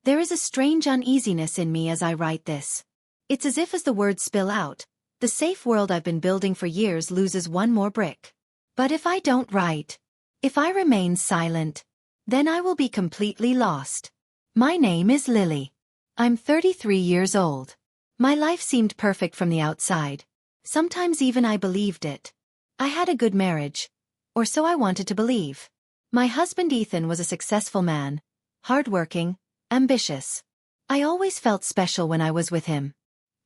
There is a strange uneasiness in me as I write this. It's as if as the words spill out, the safe world I've been building for years loses one more brick. But if I don't write, if I remain silent, then I will be completely lost. My name is Lily. I'm 33 years old. My life seemed perfect from the outside. Sometimes even I believed it. I had a good marriage. Or so I wanted to believe. My husband Ethan was a successful man, hardworking, ambitious. I always felt special when I was with him.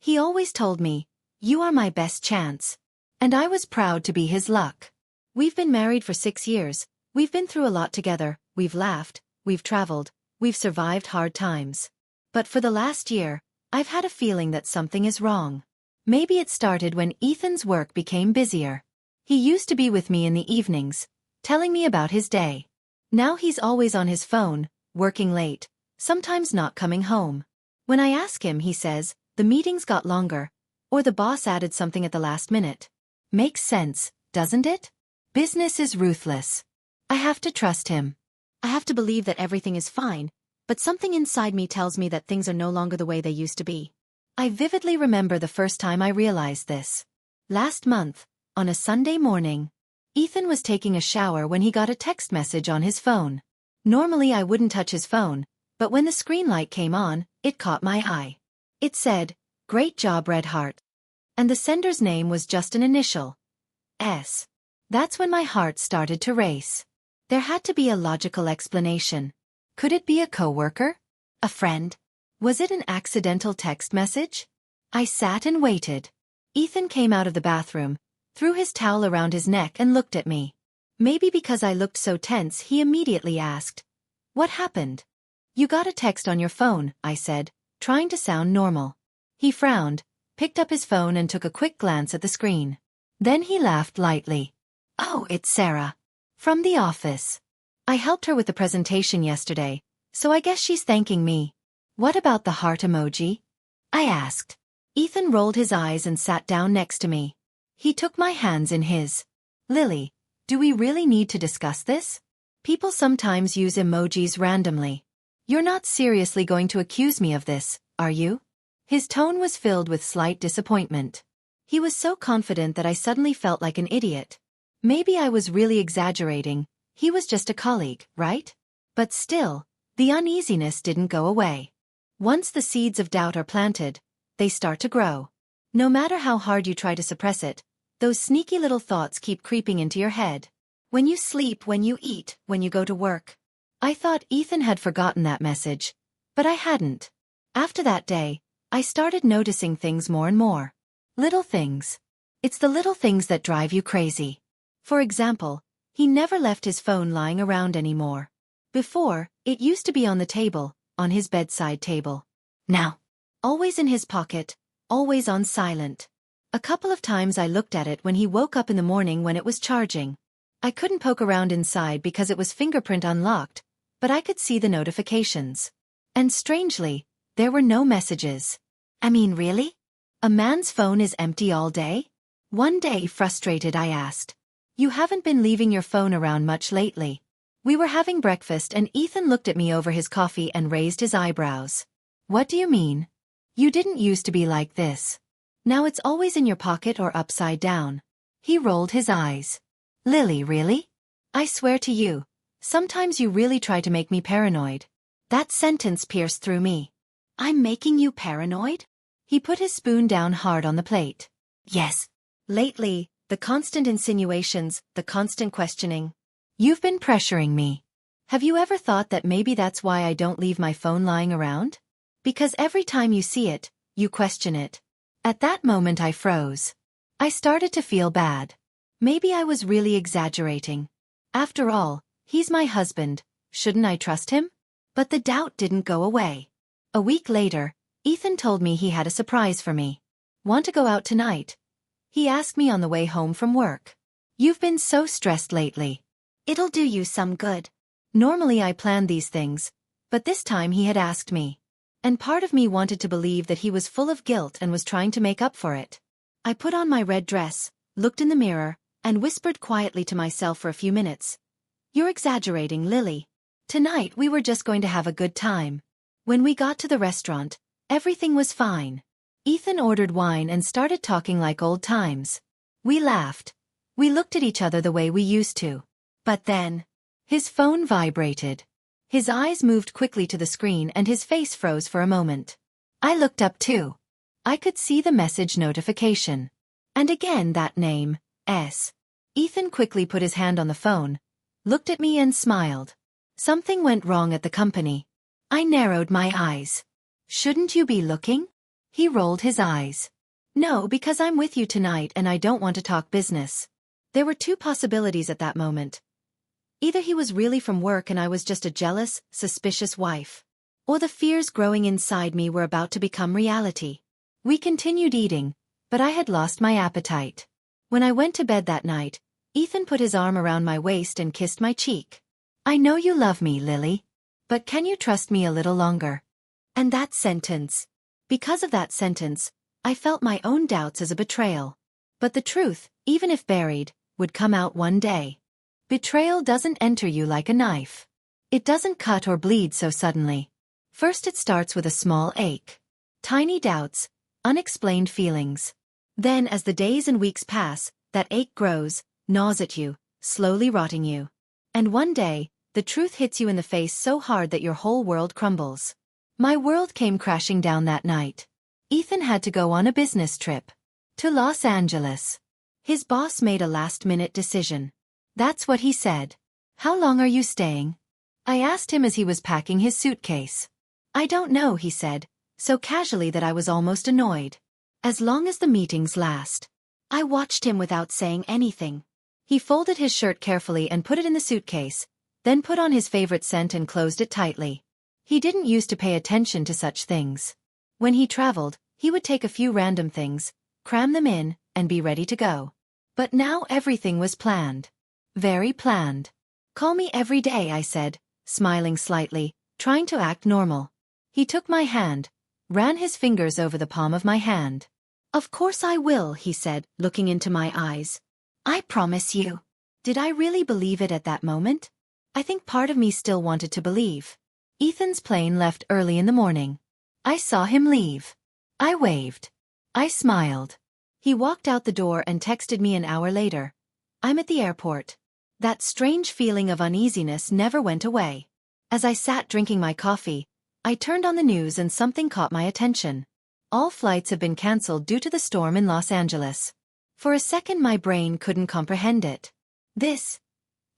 He always told me, "You are my best chance." And I was proud to be his luck. We've been married for 6 years, we've been through a lot together, we've laughed, we've traveled, we've survived hard times. But for the last year, I've had a feeling that something is wrong. Maybe it started when Ethan's work became busier. He used to be with me in the evenings, telling me about his day. Now he's always on his phone, working late, sometimes not coming home. When I ask him, he says, the meetings got longer, or the boss added something at the last minute. Makes sense, doesn't it? Business is ruthless. I have to trust him. I have to believe that everything is fine, but something inside me tells me that things are no longer the way they used to be. I vividly remember the first time I realized this. Last month, on a Sunday morning, Ethan was taking a shower when he got a text message on his phone. Normally I wouldn't touch his phone, but when the screen light came on, it caught my eye. It said, "Great job, Red Heart." And the sender's name was just an initial. S. That's when my heart started to race. There had to be a logical explanation. Could it be a coworker? A friend? Was it an accidental text message? I sat and waited. Ethan came out of the bathroom, threw his towel around his neck and looked at me. Maybe because I looked so tense, he immediately asked, "What happened?" "You got a text on your phone," I said, trying to sound normal. He frowned, picked up his phone and took a quick glance at the screen. Then he laughed lightly. "Oh, it's Sarah. From the office. I helped her with the presentation yesterday, so I guess she's thanking me." "What about the heart emoji?" I asked. Ethan rolled his eyes and sat down next to me. He took my hands in his. "Lily, do we really need to discuss this? People sometimes use emojis randomly. You're not seriously going to accuse me of this, are you?" His tone was filled with slight disappointment. He was so confident that I suddenly felt like an idiot. Maybe I was really exaggerating. He was just a colleague, right? But still, the uneasiness didn't go away. Once the seeds of doubt are planted, they start to grow. No matter how hard you try to suppress it, those sneaky little thoughts keep creeping into your head. When you sleep, when you eat, when you go to work. I thought Ethan had forgotten that message, but I hadn't. After that day, I started noticing things more and more. Little things. It's the little things that drive you crazy. For example, he never left his phone lying around anymore. Before, it used to be on the table, on his bedside table. Now, always in his pocket, always on silent. A couple of times I looked at it when he woke up in the morning when it was charging. I couldn't poke around inside because it was fingerprint unlocked, but I could see the notifications. And strangely, there were no messages. I mean, really? A man's phone is empty all day? One day, frustrated, I asked, "You haven't been leaving your phone around much lately." We were having breakfast and Ethan looked at me over his coffee and raised his eyebrows. "What do you mean? You didn't used to be like this. Now it's always in your pocket or upside down." He rolled his eyes. "Lily, really? I swear to you, sometimes you really try to make me paranoid." That sentence pierced through me. "I'm making you paranoid?" He put his spoon down hard on the plate. "Yes. Lately, the constant insinuations, the constant questioning. You've been pressuring me. Have you ever thought that maybe that's why I don't leave my phone lying around? Because every time you see it, you question it." At that moment I froze. I started to feel bad. Maybe I was really exaggerating. After all, he's my husband, shouldn't I trust him? But the doubt didn't go away. A week later, Ethan told me he had a surprise for me. "Want to go out tonight?" He asked me on the way home from work. "You've been so stressed lately. It'll do you some good." Normally I plan these things, but this time he had asked me. And part of me wanted to believe that he was full of guilt and was trying to make up for it. I put on my red dress, looked in the mirror, and whispered quietly to myself for a few minutes. "You're exaggerating, Lily. Tonight we were just going to have a good time." When we got to the restaurant, everything was fine. Ethan ordered wine and started talking like old times. We laughed. We looked at each other the way we used to. But then, his phone vibrated. His eyes moved quickly to the screen and his face froze for a moment. I looked up too. I could see the message notification. And again that name, S. Ethan quickly put his hand on the phone, looked at me and smiled. Something went wrong at the company. I narrowed my eyes. Shouldn't you be looking? He rolled his eyes. No, because I'm with you tonight and I don't want to talk business. There were two possibilities at that moment. Either he was really from work and I was just a jealous, suspicious wife. Or the fears growing inside me were about to become reality. We continued eating, but I had lost my appetite. When I went to bed that night, Ethan put his arm around my waist and kissed my cheek. I know you love me, Lily. But can you trust me a little longer? And that sentence. Because of that sentence, I felt my own doubts as a betrayal. But the truth, even if buried, would come out one day. Betrayal doesn't enter you like a knife. It doesn't cut or bleed so suddenly. First it starts with a small ache. Tiny doubts, unexplained feelings. Then as the days and weeks pass, that ache grows, gnaws at you, slowly rotting you. And one day, the truth hits you in the face so hard that your whole world crumbles. My world came crashing down that night. Ethan had to go on a business trip. To Los Angeles. His boss made a last-minute decision. That's what he said. How long are you staying? I asked him as he was packing his suitcase. I don't know, he said, so casually that I was almost annoyed. As long as the meetings last. I watched him without saying anything. He folded his shirt carefully and put it in the suitcase, then put on his favorite scent and closed it tightly. He didn't used to pay attention to such things. When he traveled, he would take a few random things, cram them in, and be ready to go. But now everything was planned. Very planned. Call me every day, I said, smiling slightly, trying to act normal. He took my hand, ran his fingers over the palm of my hand. Of course I will, he said, looking into my eyes. I promise you. Did I really believe it at that moment? I think part of me still wanted to believe. Ethan's plane left early in the morning. I saw him leave. I waved. I smiled. He walked out the door and texted me an hour later. I'm at the airport. That strange feeling of uneasiness never went away. As I sat drinking my coffee, I turned on the news and something caught my attention. All flights have been cancelled due to the storm in Los Angeles. For a second my brain couldn't comprehend it.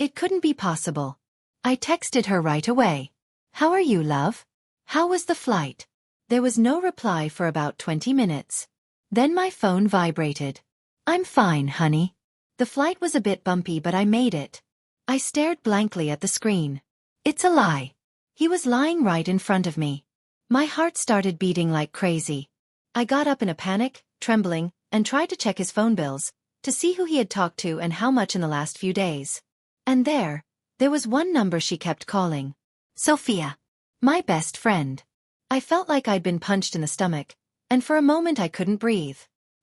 It couldn't be possible. I texted her right away. How are you, love? How was the flight? There was no reply for about 20 minutes. Then my phone vibrated. I'm fine, honey. The flight was a bit bumpy but I made it. I stared blankly at the screen. It's a lie. He was lying right in front of me. My heart started beating like crazy. I got up in a panic, trembling, and tried to check his phone bills, to see who he had talked to and how much in the last few days. And there was one number she kept calling. Sophia. My best friend. I felt like I'd been punched in the stomach, and for a moment I couldn't breathe.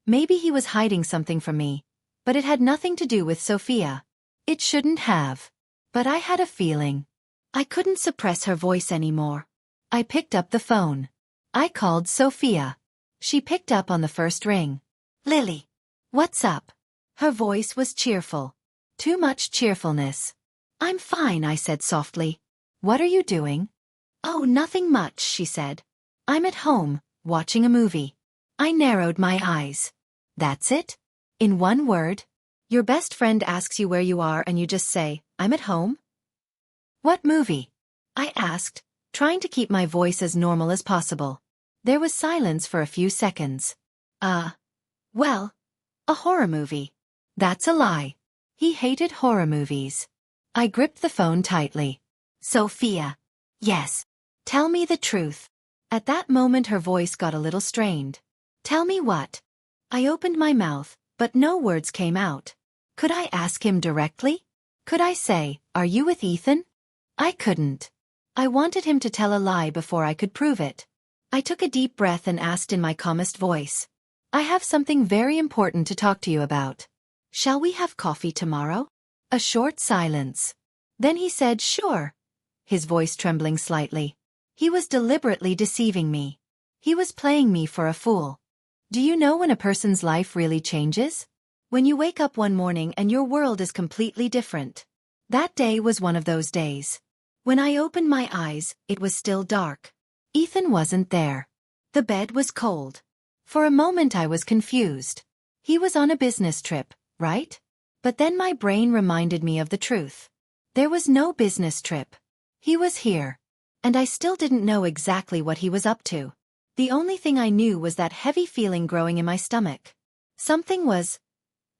Maybe he was hiding something from me, but it had nothing to do with Sophia. It shouldn't have. But I had a feeling. I couldn't suppress her voice anymore. I picked up the phone. I called Sophia. She picked up on the first ring. Lily. What's up? Her voice was cheerful. Too much cheerfulness. I'm fine, I said softly. What are you doing? Oh, nothing much, she said. I'm at home, watching a movie. I narrowed my eyes. That's it? In one word? Your best friend asks you where you are and you just say, I'm at home? What movie? I asked, trying to keep my voice as normal as possible. There was silence for a few seconds. Well, a horror movie. That's a lie. He hated horror movies. I gripped the phone tightly. Sophia. Yes. Tell me the truth. At that moment her voice got a little strained. Tell me what? I opened my mouth, but no words came out. Could I ask him directly? Could I say, are you with Ethan? I couldn't. I wanted him to tell a lie before I could prove it. I took a deep breath and asked in my calmest voice. I have something very important to talk to you about. Shall we have coffee tomorrow? A short silence. Then he said, sure. His voice trembling slightly. He was deliberately deceiving me. He was playing me for a fool. Do you know when a person's life really changes? When you wake up one morning and your world is completely different. That day was one of those days. When I opened my eyes, it was still dark. Ethan wasn't there. The bed was cold. For a moment I was confused. He was on a business trip, right? But then my brain reminded me of the truth. There was no business trip. He was here. And I still didn't know exactly what he was up to. The only thing I knew was that heavy feeling growing in my stomach. Something was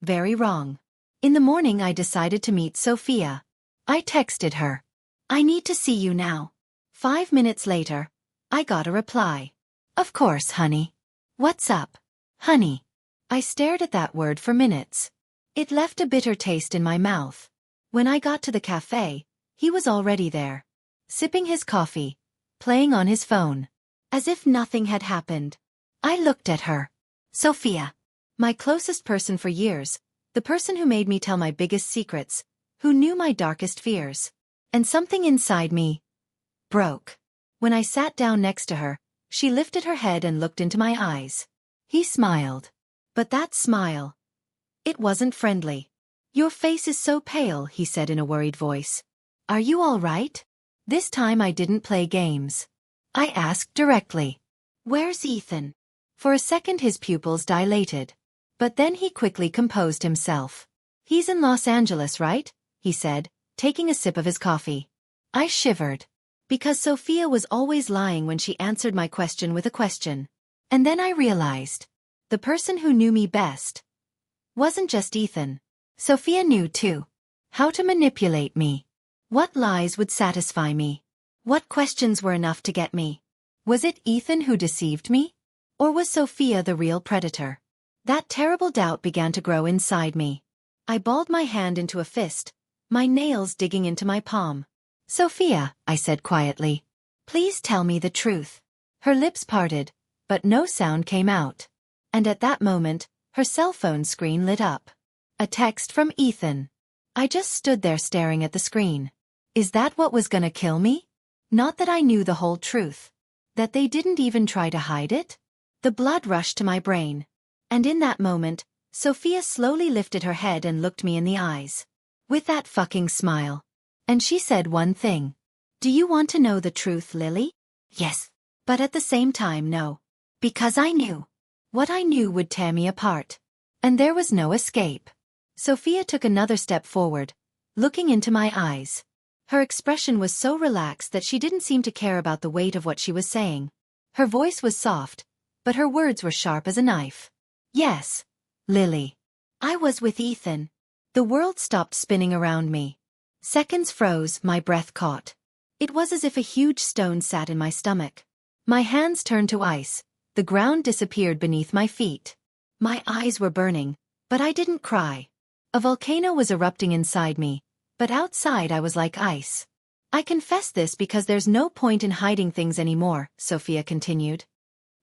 very wrong. In the morning I decided to meet Sophia. I texted her. I need to see you now. 5 minutes later, I got a reply. Of course, honey. What's up, honey? I stared at that word for minutes. It left a bitter taste in my mouth. When I got to the cafe, he was already there. Sipping his coffee, playing on his phone. As if nothing had happened. I looked at her. Sophia. My closest person for years, the person who made me tell my biggest secrets, who knew my darkest fears. And something inside me broke. When I sat down next to her, she lifted her head and looked into my eyes. He smiled. But that smile, it wasn't friendly. Your face is so pale, he said in a worried voice. Are you all right? This time I didn't play games. I asked directly. Where's Ethan? For a second his pupils dilated. But then he quickly composed himself. He's in Los Angeles, right? He said, taking a sip of his coffee. I shivered. Because Sophia was always lying when she answered my question with a question. And then I realized. The person who knew me best wasn't just Ethan. Sophia knew too. How to manipulate me. What lies would satisfy me. What questions were enough to get me? Was it Ethan who deceived me? Or was Sophia the real predator? That terrible doubt began to grow inside me. I balled my hand into a fist, my nails digging into my palm. Sophia, I said quietly. Please tell me the truth. Her lips parted, but no sound came out. And at that moment, her cell phone screen lit up. A text from Ethan. I just stood there staring at the screen. Is that what was gonna kill me? Not that I knew the whole truth. That they didn't even try to hide it? The blood rushed to my brain. And in that moment, Sophia slowly lifted her head and looked me in the eyes. With that fucking smile. And she said one thing. Do you want to know the truth, Lily? Yes. But at the same time, no. Because I knew. What I knew would tear me apart. And there was no escape. Sophia took another step forward, looking into my eyes. Her expression was so relaxed that she didn't seem to care about the weight of what she was saying. Her voice was soft, but her words were sharp as a knife. Yes, Lily. I was with Ethan. The world stopped spinning around me. Seconds froze, my breath caught. It was as if a huge stone sat in my stomach. My hands turned to ice, the ground disappeared beneath my feet. My eyes were burning, but I didn't cry. A volcano was erupting inside me, but outside I was like ice. I confess this because there's no point in hiding things anymore, Sophia continued.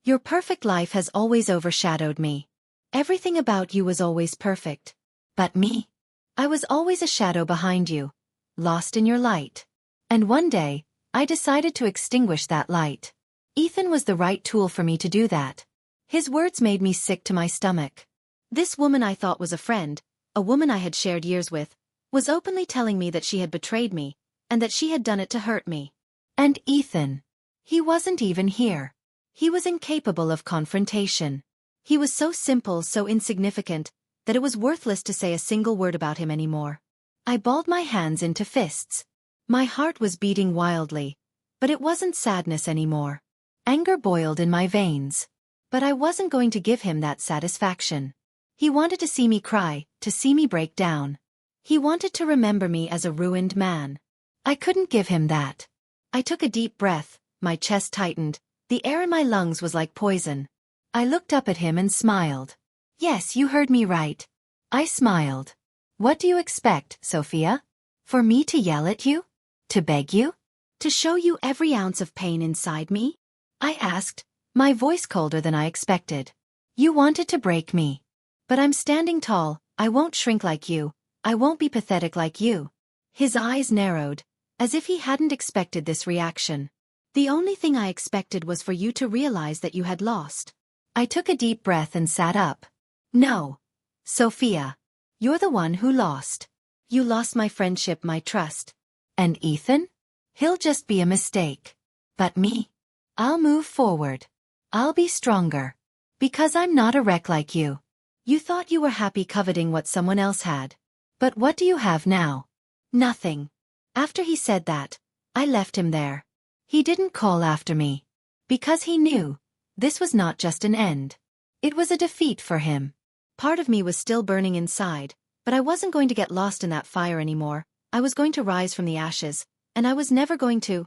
Your perfect life has always overshadowed me. Everything about you was always perfect. But me? I was always a shadow behind you, lost in your light. And one day, I decided to extinguish that light. Ethan was the right tool for me to do that. His words made me sick to my stomach. This woman I thought was a friend, a woman I had shared years with, was openly telling me that she had betrayed me, and that she had done it to hurt me. And Ethan. He wasn't even here. He was incapable of confrontation. He was so simple, so insignificant, that it was worthless to say a single word about him anymore. I balled my hands into fists. My heart was beating wildly, but it wasn't sadness anymore. Anger boiled in my veins. But I wasn't going to give him that satisfaction. He wanted to see me cry, to see me break down. He wanted to remember me as a ruined man. I couldn't give him that. I took a deep breath, my chest tightened, the air in my lungs was like poison. I looked up at him and smiled. Yes, you heard me right. I smiled. What do you expect, Sophia? For me to yell at you? To beg you? To show you every ounce of pain inside me? I asked, my voice colder than I expected. You wanted to break me. But I'm standing tall, I won't shrink like you, I won't be pathetic like you. His eyes narrowed, as if he hadn't expected this reaction. The only thing I expected was for you to realize that you had lost. I took a deep breath and sat up. No. Sophia. You're the one who lost. You lost my friendship, my trust. And Ethan? He'll just be a mistake. But me? I'll move forward. I'll be stronger. Because I'm not a wreck like you. You thought you were happy coveting what someone else had. But what do you have now? Nothing. After he said that, I left him there. He didn't call after me. Because he knew. This was not just an end. It was a defeat for him. Part of me was still burning inside, but I wasn't going to get lost in that fire anymore. I was going to rise from the ashes, and I was never going to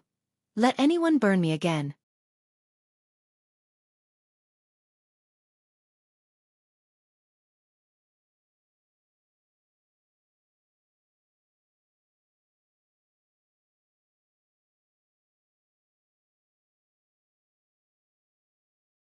let anyone burn me again.